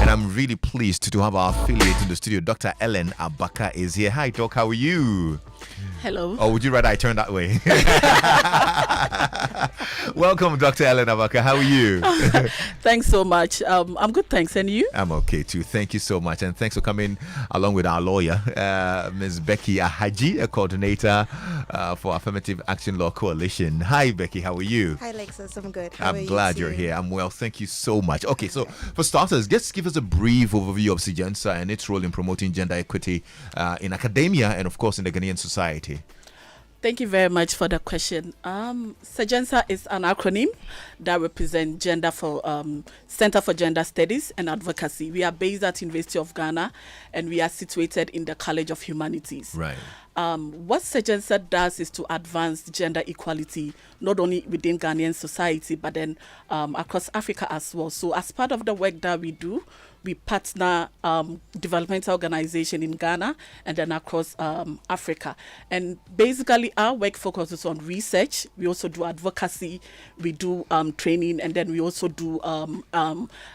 And I'm really pleased to have our affiliate in the studio. Dr. Ellen Abakah is here. Hi, Doc. How are you? Hello. Or would you rather I turn that way? Welcome, Dr. Ellen Abakah. How are you? Thanks so much. I'm good, thanks. And you? I'm okay, too. Thank you so much. And thanks for coming along with our lawyer, Ms. Becky Ahadzi, a coordinator for Affirmative Action Law Coalition. Hi, Becky. How are you? Hi, Lexis. I'm good. How are I'm you glad too? you're here. I'm well. Thank you so much. Okay, so for starters, just give us a brief overview of Sejensa and its role in promoting gender equity in academia and, of course, in the Ghanaian society. Thank you very much for the question. Sejensa is an acronym that represents Center for Gender Studies and Advocacy. We are based at University of Ghana, and we are situated in the College of Humanities. Right. What Sejensa does is to advance gender equality, not only within Ghanaian society, but then across Africa as well. So as part of the work that we do, we partner developmental organization in Ghana and then across Africa. And basically our work focuses on research. We also do advocacy, we do training, and then we also do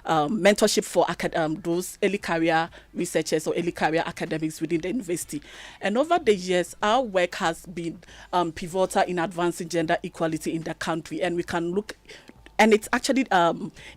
mentorship for those early career researchers or early career academics within the university. And over the years, our work has been pivotal in advancing gender equality in the country. And we can look, and it's actually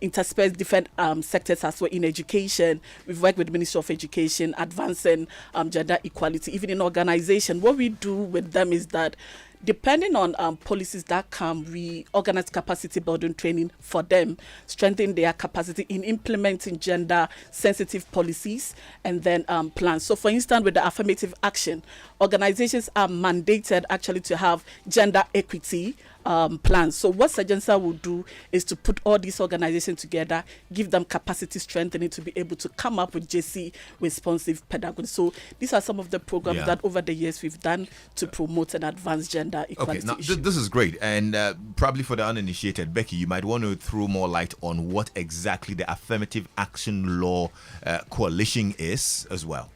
interspersed different sectors as well. In education, we've worked with the Ministry of Education, advancing gender equality. Even in organization, what we do with them is that depending on policies that come, we organize capacity building training for them, strengthen their capacity in implementing gender-sensitive policies and then plans. So, for instance, with the affirmative action, organizations are mandated actually to have gender equity plans. So what Sejensa will do is to put all these organizations together, give them capacity strengthening to be able to come up with JC responsive pedagogy. So these are some of the programs that over the years we've done to promote and advance gender equality. Okay, now this is great. And probably for the uninitiated, Becky, you might want to throw more light on what exactly the Affirmative Action Law Coalition is as well.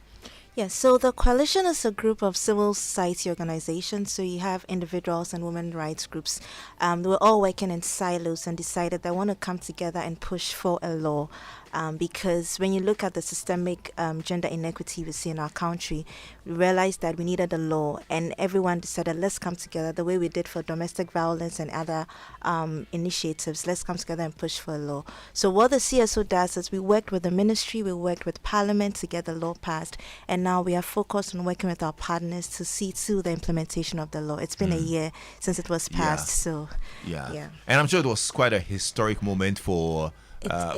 Yes, so the coalition is a group of civil society organizations. So you have individuals and women rights groups. They were all working in silos and decided they want to come together and push for a law. Because when you look at the systemic gender inequity we see in our country, we realized that we needed a law, and everyone decided, let's come together the way we did for domestic violence and other initiatives. Let's come together and push for a law. So what the CSO does is we worked with the ministry, we worked with Parliament to get the law passed, and now we are focused on working with our partners to see to the implementation of the law. It's been a year since it was passed, so yeah. And I'm sure it was quite a historic moment for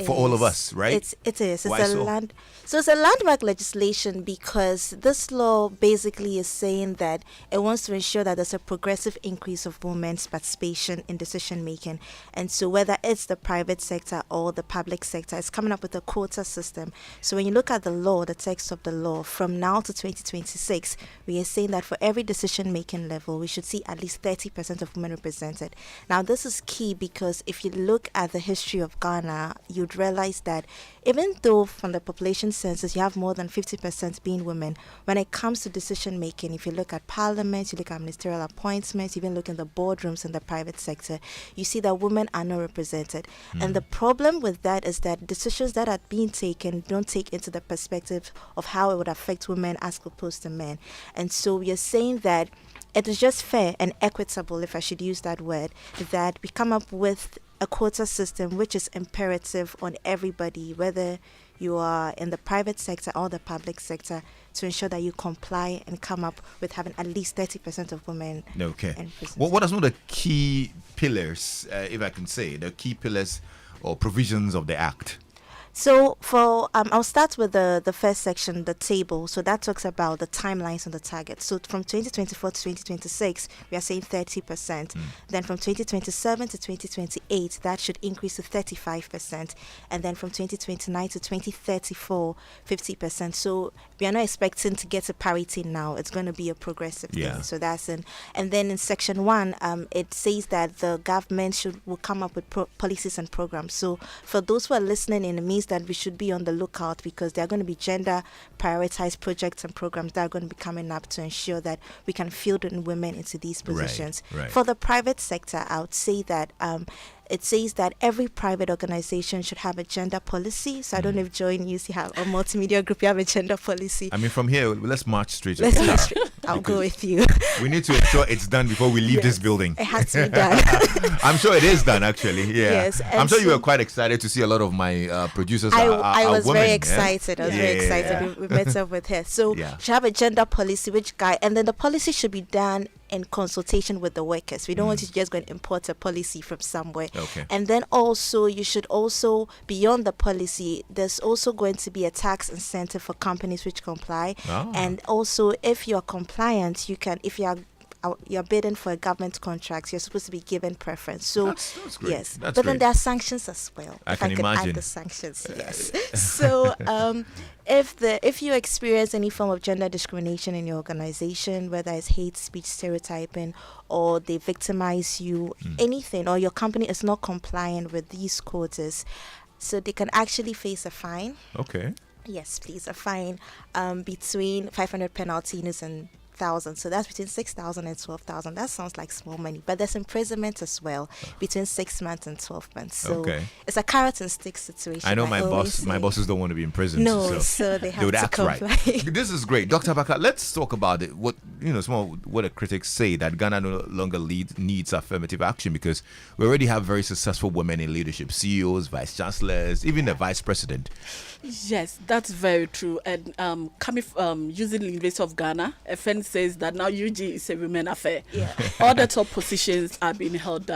all of us, right? It is. Why so? It's a landmark legislation because this law basically is saying that it wants to ensure that there's a progressive increase of women's participation in decision making. And so whether it's the private sector or the public sector, it's coming up with a quota system. So when you look at the law, the text of the law, from now to 2026, we are saying that for every decision making level, we should see at least 30% of women represented. Now, this is key because if you look at the history of Ghana, you'd realize that even though from the population census you have more than 50% being women, when it comes to decision making, if you look at parliament, you look at ministerial appointments, even look in the boardrooms in the private sector, you see that women are not represented. And the problem with that is that decisions that are being taken don't take into the perspective of how it would affect women as opposed to men. And so we are saying that it is just fair and equitable, if I should use that word, that we come up with a quota system which is imperative on everybody, whether you are in the private sector or the public sector, to ensure that you comply and come up with having at least 30% of women. Okay. What are some of the key pillars, if I can say, the key pillars or provisions of the Act? So for I'll start with the first section, the table. So that talks about the timelines and the targets. So from 2024 to 2026, we are saying 30%. Then from 2027 to 2028, that should increase to 35%. And then from 2029 to 2034, 50%. So we are not expecting to get to parity now. It's going to be a progressive thing. So that's in. And then in section 1, it says that the government will come up with policies and programs. So for those who are listening in, it means that we should be on the lookout because there are going to be gender prioritized projects and programs that are going to be coming up to ensure that we can field in women into these positions. Right. For the private sector, I would say that it says that every private organization should have a gender policy. So I don't know if Joy News you have, or multimedia group, you have a gender policy. I mean, from here, let's march straight. Let's march straight. I'll go with you. We need to ensure it's done before we leave this building. It has to be done. I'm sure it is done, actually. Yeah. Yes, I'm sure you were quite excited to see a lot of my producers. I was women, very excited. I was very excited. We met up with her. So she have a gender policy, and then the policy should be done in consultation with the workers. We don't want you to just go and import a policy from somewhere. Okay. And then also, you should also, beyond the policy, there's also going to be a tax incentive for companies which comply. And also, if you're compliant, you can, if you're bidding for a government contract, you're supposed to be given preference. So that's great. yes, that's but great. then there are sanctions as well. I if can I can imagine. add the sanctions, yes. So if you experience any form of gender discrimination in your organization, whether it's hate speech, stereotyping, or they victimize you, anything, or your company is not compliant with these quotas, so they can actually face a fine. Okay. Yes, please, a fine between 500 penalties and 1,000. So that's between 6,000 and 12,000. That sounds like small money, but there's imprisonment as well between 6 months and 12 months. So it's a carrot and stick situation. I know my bosses don't want to be in prison. No, so they have would to act comply. right. This is great, Dr. Abakah. Let's talk about it. What some of what the critics say, that Ghana no longer needs affirmative action because we already have very successful women in leadership, CEOs, vice chancellors, even the vice president. Yes, that's very true. And coming using the University of Ghana, a friend says that now UG is a women affair. Yeah. All the top positions are being held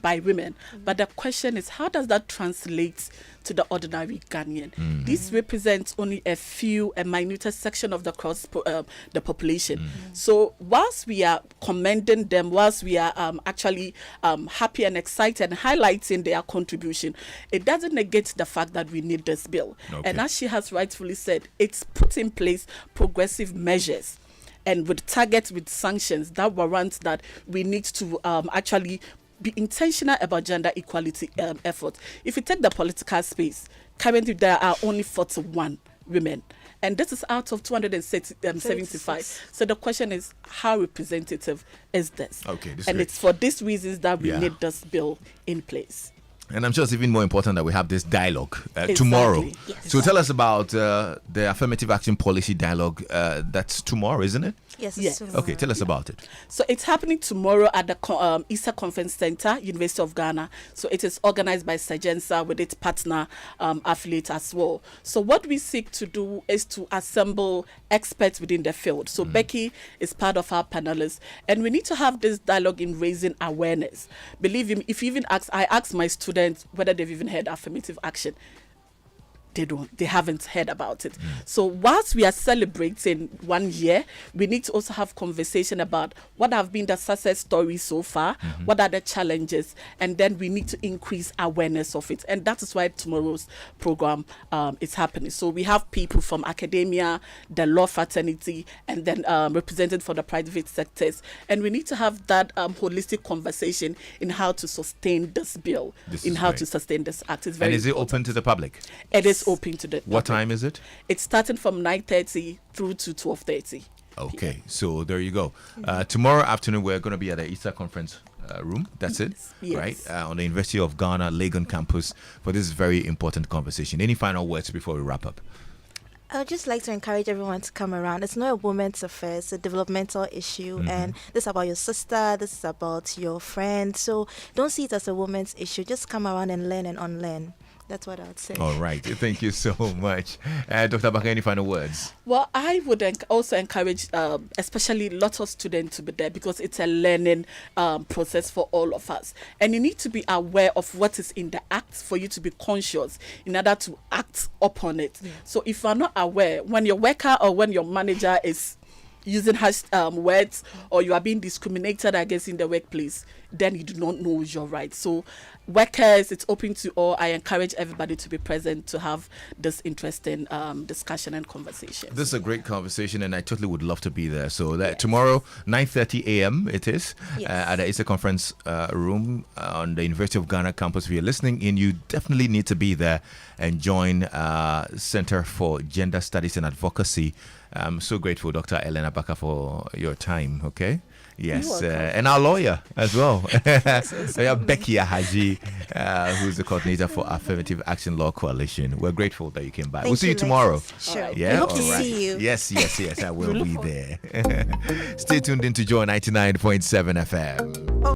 by women. But the question is, how does that translate to the ordinary Ghanaian? This represents only a minute section of the the population. So whilst we are commending them, whilst we are actually happy and excited and highlighting their contribution, it doesn't negate the fact that we need this bill. Okay. And as she has rightfully said, it's put in place progressive measures and with targets, with sanctions that warrant that we need to actually be intentional about gender equality efforts. If you take the political space, currently there are only 41 women. And this is out of 275. So the question is, how representative is this? Okay, this is and great. it's for these reasons that we need this bill in place. And I'm sure it's even more important that we have this dialogue Exactly. tomorrow. Yes. So tell us about the affirmative action policy dialogue. That's tomorrow, isn't it? Yes. Yes. Okay, tell us about it. So it's happening tomorrow at the Easter Conference Center, University of Ghana. So it is organized by Sajensa with its partner affiliate as well. So what we seek to do is to assemble experts within the field. So Becky is part of our panelists, and we need to have this dialogue in raising awareness. Believe me, if you even I ask my students whether they've even heard affirmative action, they haven't heard about it. So whilst we are celebrating 1 year, we need to also have conversation about what have been the success stories so far, what are the challenges, and then we need to increase awareness of it. And that is why tomorrow's program is happening. So we have people from academia, the law fraternity, and then represented for the private sectors. And we need to have that holistic conversation in how to sustain this bill, how to sustain this act. It's very And is it important. open to the public? It is open to the What public. time is it? It's starting from 9:30 through to 12:30. Okay, so there you go. Tomorrow afternoon, we're going to be at the Easter Conference room. That's it, Yes. right? On the University of Ghana, Legon campus for this very important conversation. Any final words before we wrap up? I would just like to encourage everyone to come around. It's not a woman's affair, it's a developmental issue. And this is about your sister, this is about your friend. So don't see it as a woman's issue. Just come around and learn and unlearn. That's what I would say. All right. Thank you so much. Dr. Abakah, any final words? Well, I would also encourage, especially lots of students to be there because it's a learning process for all of us. And you need to be aware of what is in the act for you to be conscious in order to act upon it. Yeah. So if you're not aware, when your worker or when your manager is using words or you are being discriminated against in the workplace, then you do not know your rights. So workers, it's open to all. I encourage everybody to be present to have this interesting discussion and conversation. This is a great conversation, and I totally would love to be there. So that tomorrow, 9:30 a.m. it is at the Easter Conference room on the University of Ghana campus. If you're listening in, you definitely need to be there and join Center for Gender Studies and Advocacy. I'm so grateful, Dr. Ellen Abakah, for your time. Okay. Yes, and our lawyer as well. Becky Ahadzi, who's the coordinator for Affirmative Action Law Coalition. We're grateful that you came by. We'll see you tomorrow. Sure. Yeah, we hope to see you. Yes, I will be there. Stay tuned in to Joy 99.7 FM.